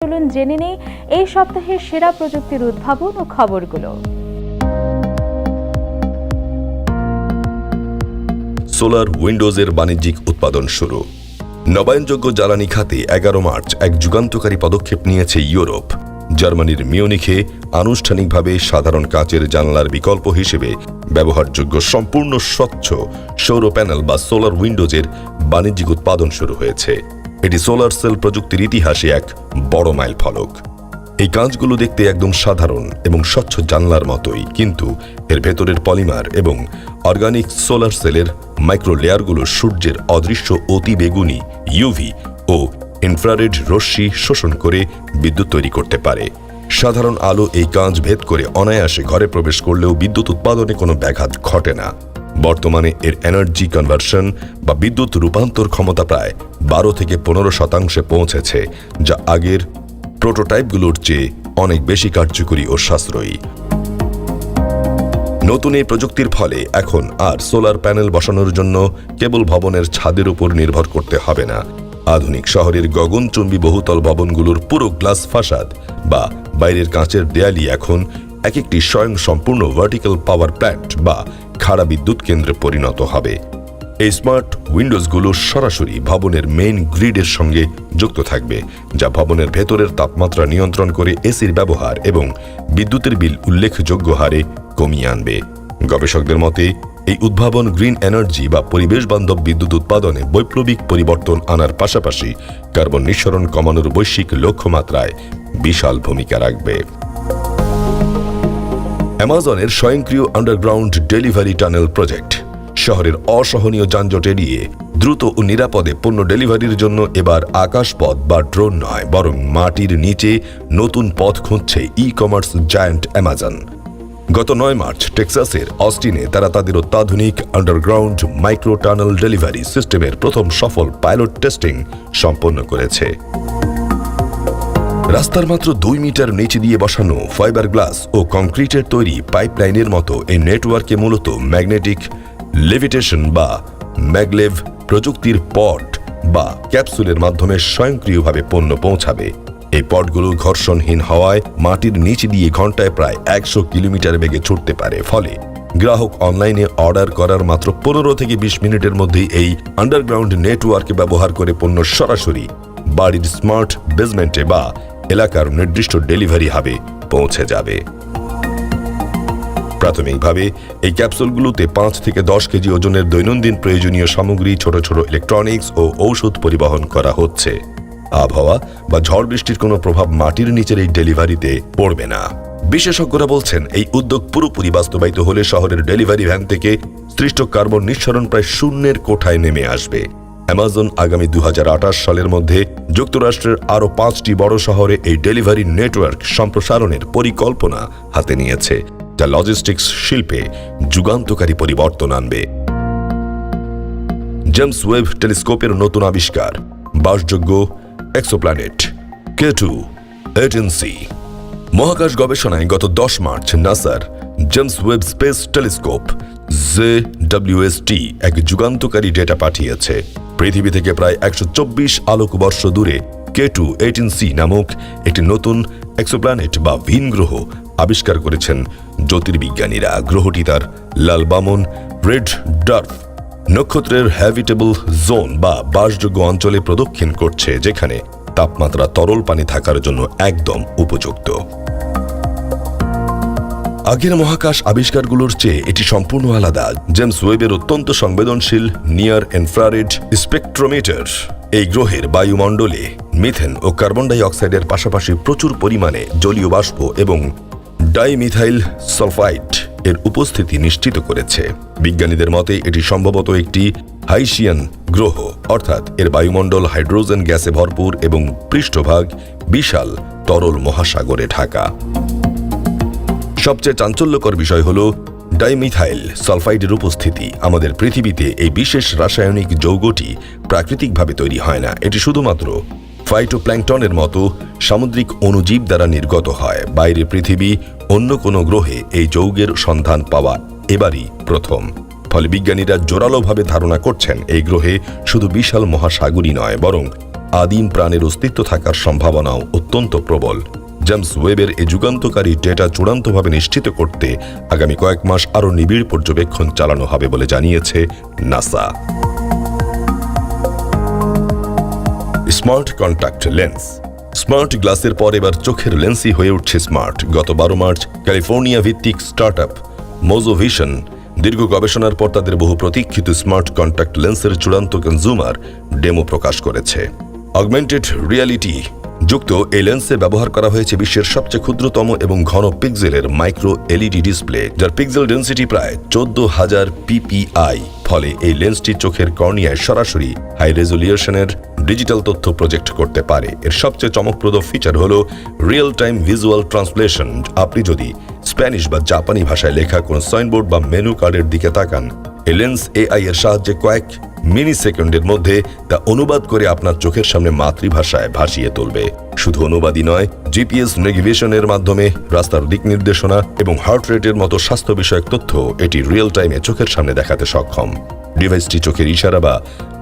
চলুন জেনে নেই এই সপ্তাহের সেরা প্রযুক্তির উদ্ভাবন ও খবরগুলো। সোলার উইন্ডোজের বাণিজ্যিক উৎপাদন শুরু। নবায়নযোগ্য জ্বালানি খাতে 11 মার্চ এক যুগান্তকারী পদক্ষেপ নিয়েছে ইউরোপ। জার্মানির মিউনিখে আনুষ্ঠানিকভাবে সাধারণ কাচের জানালার বিকল্প হিসেবে ব্যবহারযোগ্য সম্পূর্ণ স্বচ্ছ সৌর প্যানেল বা সোলার উইন্ডোজের বাণিজ্যিক উৎপাদন শুরু হয়েছে। এটি সোলার সেল প্রযুক্তির ইতিহাসে এক বড় মাইলফলক। এই কাঁচগুলো দেখতে একদম সাধারণ এবং স্বচ্ছ জানলার মতোই, কিন্তু এর ভেতরের পলিমার এবং অর্গানিক সোলার সেলের মাইক্রো লেয়ারগুলো সূর্যের অদৃশ্য অতিবেগুনি ইউভি ও ইনফ্রারেড রশ্মি শোষণ করে বিদ্যুৎ তৈরি করতে পারে। সাধারণ আলো এই কাঁচ ভেদ করে অনায়াসে ঘরে প্রবেশ করলেও বিদ্যুৎ উৎপাদনে কোনো ব্যাঘাত ঘটে না। বর্তমানে এর এনার্জি কনভার্সন বা বিদ্যুৎ রূপান্তর ক্ষমতা প্রায় 12 থেকে 15% পৌঁছেছে, যা আগের প্রোটোটাইপগুলোর চেয়ে অনেক বেশি কার্যকরী ও সাশ্রয়ী। নতুন এই প্রযুক্তির ফলে এখন আর সোলার প্যানেল বসানোর জন্য কেবল ভবনের ছাদের উপর নির্ভর করতে হবে না। আধুনিক শহরের গগনচুম্বী বহুতল ভবনগুলোর পুরো গ্লাস ফাসাদ বা বাইরের কাঁচের দেয়ালই এখন এক একটি স্বয়ংসম্পূর্ণ ভার্টিক্যাল পাওয়ার প্ল্যান্ট বা খাড়া বিদ্যুৎ কেন্দ্রে পরিণত হবে। এই স্মার্ট উইন্ডোজগুলো সরাসরি ভবনের মেইন গ্রিডের সঙ্গে যুক্ত থাকবে, যা ভবনের ভেতরের তাপমাত্রা নিয়ন্ত্রণ করে এসির ব্যবহার এবং বিদ্যুতের বিল উল্লেখযোগ্য হারে কমিয়ে আনবে। গবেষকদের মতে এই উদ্ভাবন গ্রিন এনার্জি বা পরিবেশ বান্ধব বিদ্যুৎ উৎপাদনে বৈপ্লবিক পরিবর্তন আনার পাশাপাশি কার্বন নিঃসরণ কমানোর বৈশ্বিক লক্ষ্যমাত্রায় বিশাল ভূমিকা রাখবে। অ্যামাজনের স্বয়ংক্রিয় আন্ডারগ্রাউন্ড ডেলিভারি টানেল প্রজেক্ট শহরের অসহনীয় যানজট এড়িয়ে দ্রুত ও নিরাপদে পণ্য ডেলিভারির জন্য এবার আকাশপথ বা ড্রোন নয়, বরং মাটির নিচে নতুন পথ খুঁজছে ই কমার্স জায়ান্ট অ্যামাজন। গত 9 মার্চ টেক্সাসের অস্টিনে তারা তাদের অত্যাধুনিক আন্ডারগ্রাউন্ড মাইক্রো টানেল ডেলিভারি সিস্টেমের প্রথম সফল পাইলট টেস্টিং সম্পন্ন করেছে। রাস্তার মাত্র 2 মিটার নিচে দিয়ে বসানো ফাইবার গ্লাস ও কংক্রিটের তৈরি পাইপলাইনের মতো এই নেটওয়ার্কে মূলত ম্যাগনেটিক লেভিটেশন বা ম্যাগলেভ প্রযুক্তির পড বা ক্যাপসুলের মাধ্যমে স্বয়ংক্রিয়ভাবে পণ্য পৌঁছাবে। এই পডগুলো ঘর্ষণহীন হওয়ায় মাটির নিচে দিয়ে ঘন্টায় প্রায় 100 কিলোমিটার বেগে ছুটতে পারে। ফলে গ্রাহক অনলাইনে অর্ডার করার মাত্র 15 থেকে 20 মিনিটের মধ্যেই এই আন্ডারগ্রাউন্ড নেটওয়ার্কে ব্যবহার করে পণ্য সরাসরি বাড়ির স্মার্ট বেসমেন্টে বা এলাকার নির্দিষ্ট ডেলিভারি হাবে পৌঁছে যাবে। প্রাথমিকভাবে এই ক্যাপসুলগুলোতে 5 থেকে 10 কেজি ওজনের দৈনন্দিন প্রয়োজনীয় সামগ্রী, ছোট ছোট ইলেকট্রনিক্স ও ঔষধ পরিবহন করা হচ্ছে। আবহাওয়া বা ঝড় বৃষ্টির কোনো প্রভাব মাটির নিচের এই ডেলিভারিতে পড়বে না। বিশেষজ্ঞরা বলছেন এই উদ্যোগ পুরোপুরি বাস্তবায়িত হলে শহরের ডেলিভারি ভ্যান থেকে সৃষ্ট কার্বন নিঃসরণ প্রায় শূন্যের কোঠায় নেমে আসবে। অ্যামাজন আগামী 2028 সালের মধ্যে যুক্তরাষ্ট্রের আরও 5টি বড় শহরে এই ডেলিভারি নেটওয়ার্ক সম্প্রসারণের পরিকল্পনা হাতে নিয়েছে, যা লজিস্টিক্স শিল্পে যুগান্তকারী পরিবর্তন আনবে। জেমস ওয়েব টেলিস্কোপের নতুন আবিষ্কার, বাসযোগ্য এক্সোপ্ল্যানেট K2 18C। মহাকাশ গবেষণায় গত 10 মার্চ নাসার James Webb space telescope JWST এক যুগান্তকারী ডেটা পাঠিয়েছে। পৃথিবী থেকে প্রায় 124 আলোকবর্ষ দূরে K2 18C নামক একটি নতুন এক্সোপ্ল্যানেট বা ভিন গ্রহ আবিষ্কার করেছেন জ্যোতির্বিজ্ঞানীরা। গ্রহটি তার লাল বামন রেড ড্বার্ফ নক্ষত্রের হ্যাবিটেবল জোন বা বাসযোগ্য অঞ্চলে প্রদক্ষিণ করছে, যেখানে তাপমাত্রা তরল পানি থাকার জন্য একদম উপযুক্ত। আগের মহাকাশ আবিষ্কারগুলোর চেয়ে এটি সম্পূর্ণ আলাদা। জেমস ওয়েবের অত্যন্ত সংবেদনশীল নিয়ার ইনফ্রারেড স্পেকট্রোমিটার এই গ্রহের বায়ুমণ্ডলে মিথেন ও কার্বন ডাই অক্সাইডের পাশাপাশি প্রচুর পরিমাণে জলীয় বাষ্প এবং ডাইমিথাইল সালফাইড এর উপস্থিতি নিশ্চিত করেছে। বিজ্ঞানীদের মতে এটি সম্ভবত একটি হাইসিয়ান গ্রহ, অর্থাৎ এর বায়ুমণ্ডল হাইড্রোজেন গ্যাসে ভরপুর এবং পৃষ্ঠভাগ বিশাল তরল মহাসাগরে ঢাকা। সবচেয়ে চাঞ্চল্যকর বিষয় হল ডাইমিথাইল সালফাইডের উপস্থিতি। আমাদের পৃথিবীতে এই বিশেষ রাসায়নিক যৌগটি প্রাকৃতিকভাবে তৈরি হয় না। এটি শুধুমাত্র ফাইটোপ্ল্যাঙ্কটনের মতো সামুদ্রিক অণুজীব দ্বারা নির্গত হয়। বাইরে পৃথিবী অন্য কোনো গ্রহে এই যৌগের সন্ধান পাওয়া এবারই প্রথম। ফলে বিজ্ঞানীরা জোরালোভাবে ধারণা করছেন এই গ্রহে শুধু বিশাল মহাসাগরই নয়, বরং আদিম প্রাণের অস্তিত্ব থাকার সম্ভাবনাও অত্যন্ত প্রবল। জেমস ওয়েবের এই যুগান্তকারী ডেটা চূড়ান্তভাবে নিশ্চিত করতে আগামী কয়েক মাস আরও নিবিড় পর্যবেক্ষণ চালানো হবে বলে জানিয়েছে NASA. Smart contact lens. Smart গ্লাসের পর এবার চোখের লেন্সই হয়ে উঠছে স্মার্ট। গত 12 মার্চ ক্যালিফোর্নিয়া ভিত্তিক স্টার্টআপ মোজোভিশন দীর্ঘ গবেষণার পর তাদের বহু প্রতীক্ষিত স্মার্ট কন্টাক্ট লেন্সের চূড়ান্ত কনজিউমার ডেমো প্রকাশ করেছে। অগমেন্টেড রিয়ালিটি যুক্ত এই লেন্সে ব্যবহার করা হয়েছে বিশ্বের সবচেয়ে ক্ষুদ্রতম এবং ঘন পিক্সেলের মাইক্রো এলইডি ডিসপ্লে, যার পিক্সেল ডেন্সিটি প্রায় 14,000 পিপিআই। ফলে এই লেন্সটি চোখের কর্নিয়ায় সরাসরি হাই রেজলিউশনের ডিজিটাল তথ্য প্রজেক্ট করতে পারে। এর সবচেয়ে চমকপ্রদ ফিচার হল রিয়েল টাইম ভিজুয়াল ট্রান্সলেশন। আপনি যদি স্প্যানিশ বা জাপানি ভাষায় লেখা কোনো সাইনবোর্ড বা মেনু কার্ডের দিকে তাকান, এই লেন্স এআই এর সাহায্যে কয়েক মিনি সেকেন্ডের মধ্যে তা অনুবাদ করে আপনার চোখের সামনে মাতৃভাষায় ভাসিয়ে তুলবে। শুধু অনুবাদই নয়, জিপিএস নেভিগেশনের মাধ্যমে রাস্তার দিক নির্দেশনা এবং হার্ট রেটের মতো স্বাস্থ্য বিষয়ক তথ্য এটি রিয়েল টাইমে চোখের সামনে দেখাতে সক্ষম। ডিভাইসটি চোখের ইশারা বা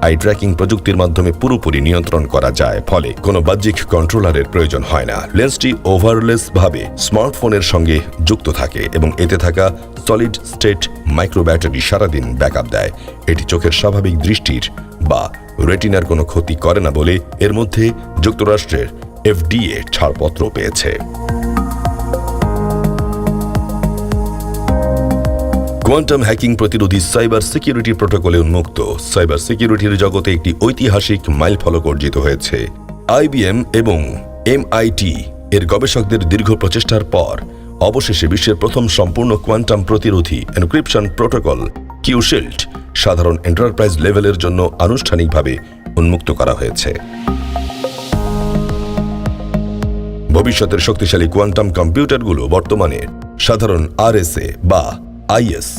আই ট্র্যাকিং প্রযুক্তির মাধ্যমে পুরোপুরি নিয়ন্ত্রণ করা যায়, ফলে কোনো বাহ্যিক কন্ট্রোলারের প্রয়োজন হয় না। লেন্সটি ওভারলেস ভাবে স্মার্টফোনের সঙ্গে যুক্ত থাকে এবং এতে থাকা সলিড স্টেট মাইক্রো ব্যাটারি সারাদিন ব্যাকআপ দেয়। এটি চোখের স্বাভাবিক দৃষ্টির বা রেটিনার কোনো ক্ষতি করে না বলে এর মধ্যে যুক্তরাষ্ট্রের FDA ছাড়পত্র পেয়েছে। কোয়ান্টাম হ্যাকিং প্রতিরোধী সাইবার সিকিউরিটি প্রোটোকলে উন্মুক্ত সাইবার সিকিউরিটির জগতে একটি ঐতিহাসিক মাইলফলক অর্জিত হয়েছে। IBM এবং MIT এর গবেষকদের দীর্ঘ প্রচেষ্টার পর অবশেষে বিশ্বের প্রথম সম্পূর্ণ কোয়ান্টাম প্রতিরোধী এনক্রিপশন প্রোটোকল কিউশিল্ড সাধারণ এন্টারপ্রাইজ লেভেলের জন্য আনুষ্ঠানিকভাবে উন্মুক্ত করা হয়েছে। ভবিষ্যতের শক্তিশালী কোয়ান্টাম কম্পিউটারগুলো বর্তমানে সাধারণ RSA বা IS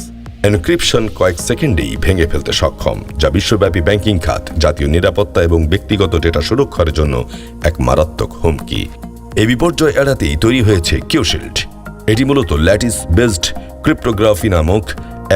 এনক্রিপশন কয়েক সেকেন্ডেই ভেঙে ফেলতে সক্ষম, যা বিশ্বব্যাপী ব্যাংকিং খাত, জাতীয় নিরাপত্তা এবং ব্যক্তিগত ডেটা সুরক্ষার জন্য এক মারাত্মক হুমকি। এই বিপর্যয় এড়াতেই তৈরি হয়েছে কিউশিল্ড। এটি মূলত ল্যাটিস বেসড ক্রিপ্টোগ্রাফি নামক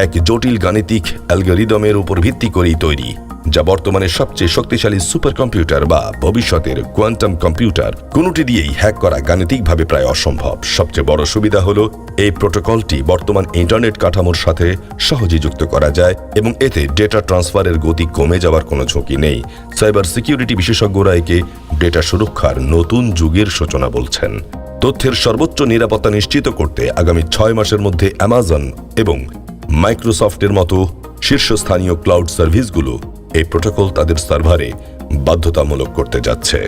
এক জটিল গাণিতিক অ্যালগরিদমের উপর ভিত্তি করেই তৈরি, যা বর্তমানে সবচেয়ে শক্তিশালী সুপার কম্পিউটার বা ভবিষ্যতের কোয়ান্টাম কম্পিউটার কোনোটি দিয়েই হ্যাক করা গাণিতিকভাবে প্রায় অসম্ভব। সবচেয়ে বড় সুবিধা হলো এই প্রোটোকলটি বর্তমান ইন্টারনেট কাঠামোর সাথে সহজে যুক্ত করা যায় এবং এতে ডেটা ট্রান্সফারের গতি কমে যাওয়ার কোনো ঝুঁকি নেই। সাইবার সিকিউরিটি বিশেষজ্ঞরা একে ডেটা সুরক্ষার নতুন যুগের সূচনা বলছেন। তথ্যের সর্বোচ্চ নিরাপত্তা নিশ্চিত করতে আগামী 6 মাসের মধ্যে অ্যামাজন এবং মাইক্রোসফটের মতো শীর্ষস্থানীয় ক্লাউড সার্ভিসগুলো এই প্রোটোকল তাদের সার্ভারে বাধ্যতামূলক করতে যাচ্ছে।